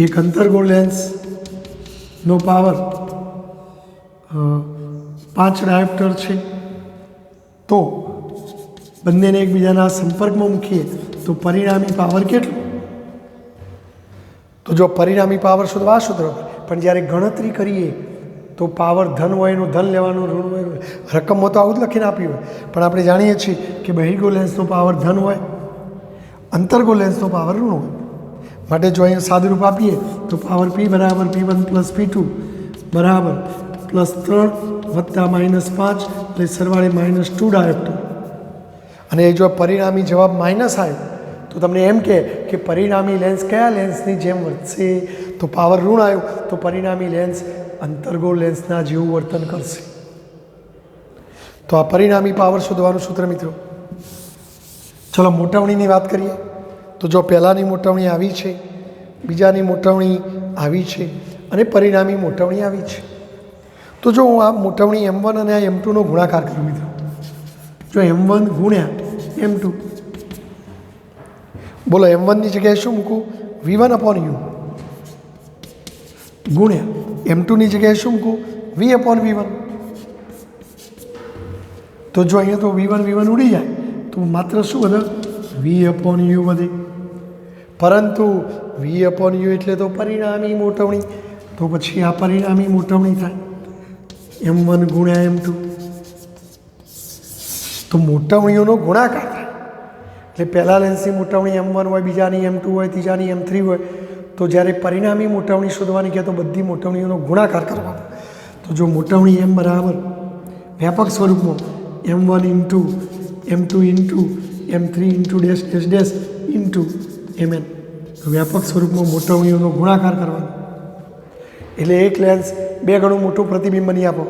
એક અંતર્ગોળ લેન્સનો પાવર 5 ડાયોપ્ટર છે. તો બંનેને એકબીજાના સંપર્કમાં મૂકીએ તો પરિણામી પાવર કેટલો? તો જો પરિણામી પાવર શોધવા સૂત્ર, પણ જ્યારે ગણતરી કરીએ તો પાવર ધન હોય એનું ધન લેવાનું, ઋણ હોય રકમમાં તો આવું જ લખીને આપ્યું હોય. પણ આપણે જાણીએ છીએ કે બહિર્ગોળ લેન્સનો પાવર ધન હોય, અંતર્ગોળ લેન્સનો પાવર ઋણ હોય. માટે જો અહીંયા સાદુરૂપ આપીએ તો પાવર p બરાબર p1 પ્લસ p2 બરાબર +3 વત્તા -5 એટલે સરવાળે -2 ડાયોપ્ટર. અને જો પરિણામી જવાબ માઇનસ આવ્યો તો તમને એમ કે પરિણામી લેન્સ કયા લેન્સની જેમ વર્તશે? તો પાવર ઋણ આવ્યું તો પરિણામી લેન્સ અંતર્ગોળ લેન્સના જેવું વર્તન કરશે. તો આ પરિણામી પાવર શોધવાનું સૂત્ર મિત્રો. ચલો મોટવણીની વાત કરીએ તો જો પહેલાંની મોટવણી આવી છે, બીજાની મોટવણી આવી છે અને પરિણામી મોટવણી આવી છે. તો જો હું આ મોટવણી m1 અને આ m2નો ગુણાકાર કરું મિત્રો, જો m1 ગુણ્યા m2, બોલો m1ની જગ્યાએ શું મૂકું? v1/u ગુણ્યા m2ની જગ્યાએ શું મૂકું? v/v1. તો જો અહીંયા તો v1 ઉડી જાય તો માત્ર શું વધે? v/u વધે. પરંતુ v/u એટલે તો પરિણામી મોટવણી, તો પછી આ પરિણામી મોટવણી થાય M1 ગુણ્યા M2, તો મોટવણીઓનો ગુણાકાર થાય. એટલે પહેલા લેન્સની મોટવણી M1 હોય, બીજાની M2 હોય, ત્રીજાની M3 હોય, તો જ્યારે પરિણામી મોટવણી શોધવાની કહે તો બધી મોટવણીઓનો ગુણાકાર કરવાનો. તો જો મોટવણી M બરાબર વ્યાપક સ્વરૂપમાં M1 into M2 into M3 into dash dash dash into Mn, તો વ્યાપક સ્વરૂપમાં મોટવણીઓનો ગુણાકાર કરવાનો. એટલે એક લેન્સ 2 ગણું મોટું પ્રતિબિંબ નહીં આપો,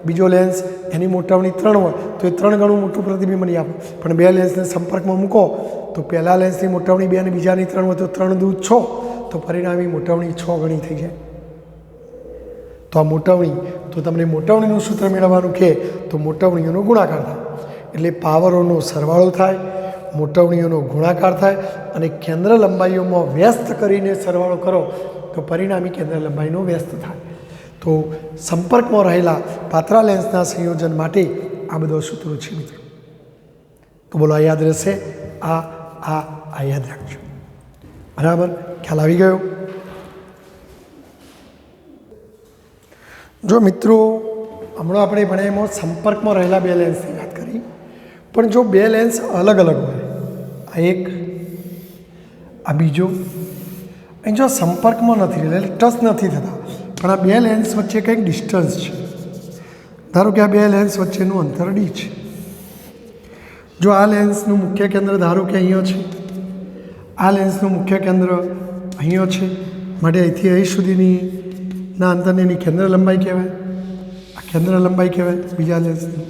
બીજો લેન્સ એની મોટવણી 3 હોય તો એ 3 ગણું મોટું પ્રતિબિંબ નહીં આપો. પણ 2 લેન્સને સંપર્કમાં મૂકો તો પહેલા લેન્સની મોટવણી 2 અને બીજાની 3 હોય તો 3 દૂ 6, તો પરિણામી મોટવણી 6 ગણી થઈ જાય. તો આ મોટવણી, તો તમને મોટવણીનું સૂત્ર મેળવવાનું કહે તો મોટવણીઓનો ગુણાકાર થાય. એટલે પાવરોનો સરવાળો થાય, મોટવણીઓનો ગુણાકાર થાય અને કેન્દ્ર લંબાઈઓમાં વ્યસ્ત કરીને સરવાળો કરો તો પરિણામી કેન્દ્ર લંબાઈનો વ્યસ્ત થાય. તો સંપર્કમાં રહેલા પાતળા લેન્સના સંયોજન માટે આ બધા સૂત્રો છે મિત્રો. તો બોલો આ યાદ રહેશે, આ યાદ રાખજો. બરાબર, ખ્યાલ આવી ગયો? જો મિત્રો હમણાં આપણે ભણ્યામાં સંપર્કમાં રહેલા 2 લેન્સની વાત કરી, પણ જો 2 લેન્સ અલગ અલગ હોય, આ એક આ બીજો, અહીં જો સંપર્કમાં નથી રહેલા એટલે ટચ નથી થતા, પણ આ 2 લેન્સ વચ્ચે કંઈક ડિસ્ટન્સ છે. ધારો કે આ 2 લેન્સ વચ્ચેનું અંતર D છે. જો આ લેન્સનું મુખ્ય કેન્દ્ર ધારો કે અહીંયા છે, આ લેન્સનું મુખ્ય કેન્દ્ર અહીંયા છે, માટે અહીંથી અહીં સુધીની ના અંતરને એની કેન્દ્ર લંબાઈ કહેવાય. આ કેન્દ્ર લંબાઈ કહેવાય બીજા લેન્સની.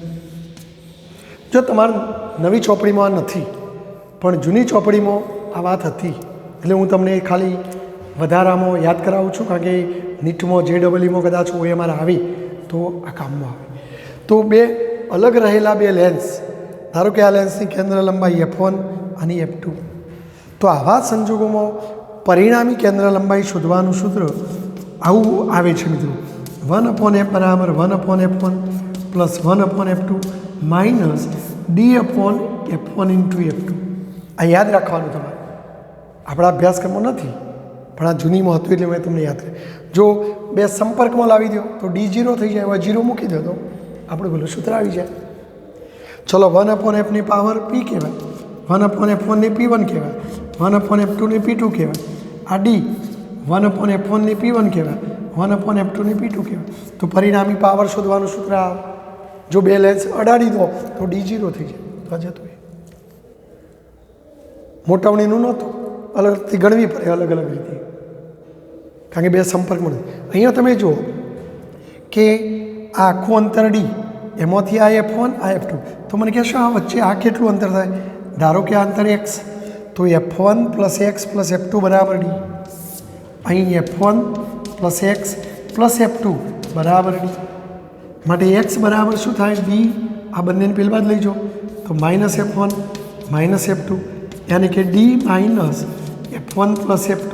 જો તમારી નવી ચોપડીમાં આ નથી, પણ જૂની ચોપડીમાં આ વાત હતી, એટલે હું તમને ખાલી વધારામાં યાદ કરાવું છું, કારણ કે નીટમાં JEEમાં કદાચ OMR આવી તો આ કામમાં આવે. તો 2 અલગ રહેલા 2 લેન્સ, ધારો કે આ લેન્સની કેન્દ્ર લંબાઈ F1 અને F2, તો આવા સંજોગોમાં પરિણામી કેન્દ્ર લંબાઈ શોધવાનું સૂત્ર આવું આવે છે મિત્રો. 1/f બરાબર 1/f1 plus 1/f2 minus D/f1 into F2. આ યાદ રાખવાનું તમારે, આપણા અભ્યાસક્રમમાં નથી પણ આ જૂનીમાં હતું એટલે મેં તમને યાદ કર્યું. જો 2 સંપર્કમાં લાવી દો તો D0 થઈ જાય, એમાં 0 મૂકી દો તો આપણું પેલું સૂત્ર આવી જાય. ચલો 1/f ની પાવર P કહેવાય, 1/f1 ને P1 કહેવાય, 1/f2 ને P2 કહેવાય, આ D 1/f1 ને P1 કહેવાય, 1/f2 ને P2 કહેવાય. તો પરિણામી પાવર શોધવાનું સૂત્ર આવે. જો 2 લેન્સ અડાડી દો તો D0 થઈ જાય, તો આ જતું. મોટવણીનું નહોતું, અલગથી ગણવી પડે અલગ અલગ રીતે, કારણ કે 2 સંપર્કમાં નથી. અહીંયા તમે જુઓ કે આ આખું અંતર D, એમાંથી આ F1 આ F2, તો મને કહેશો આ વચ્ચે આ કેટલું અંતર થાય? ધારો કે આ અંતર x, તો F1 plus x plus F2 બરાબર D. અહીં F1 plus x plus F2 બરાબર D. માટે x બરાબર શું થાય? D. આ બંનેને પેલી બાજુ લઈ જાઓ તો -F1 -F2, યાની કે D minus F1 plus F2.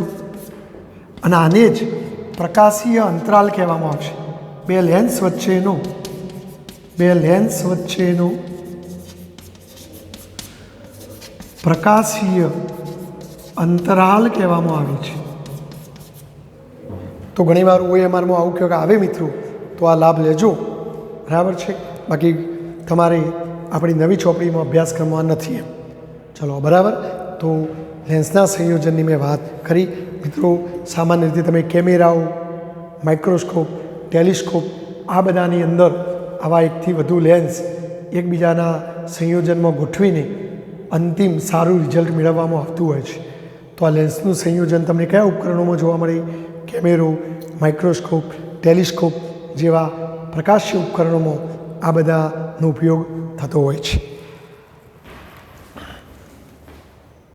અને આને જ પ્રકાશીય અંતરાલ કહેવામાં આવશે. 2 લેન્સ વચ્ચેનો પ્રકાશીય અંતરાલ કહેવામાં આવે છે. તો ઘણીવાર OMRમાં આવું કહે આવે મિત્રો, તો આ લાભ લેજો, બરાબર છે. બાકી તમારે આપણી નવી ચોપડીમાં અભ્યાસક્રમમાં નથી એમ. ચલો બરાબર. તો લેન્સના સંયોજનની મેં વાત કરી. મિત્રો સામાન્ય રીતે તમે કેમેરાઓ, માઇક્રોસ્કોપ, ટેલિસ્કોપ આ બધાની અંદર આવા એકથી વધુ લેન્સ એકબીજાના સંયોજનમાં ગોઠવીને અંતિમ સારું રિઝલ્ટ મેળવવામાં આવતું હોય છે. તો આ લેન્સનું સંયોજન તમને કયા ઉપકરણોમાં જોવા મળે? કેમેરો, માઇક્રોસ્કોપ, ટેલિસ્કોપ જેવા પ્રકાશીય ઉપકરણોમાં આ બધાનો ઉપયોગ થતો હોય છે.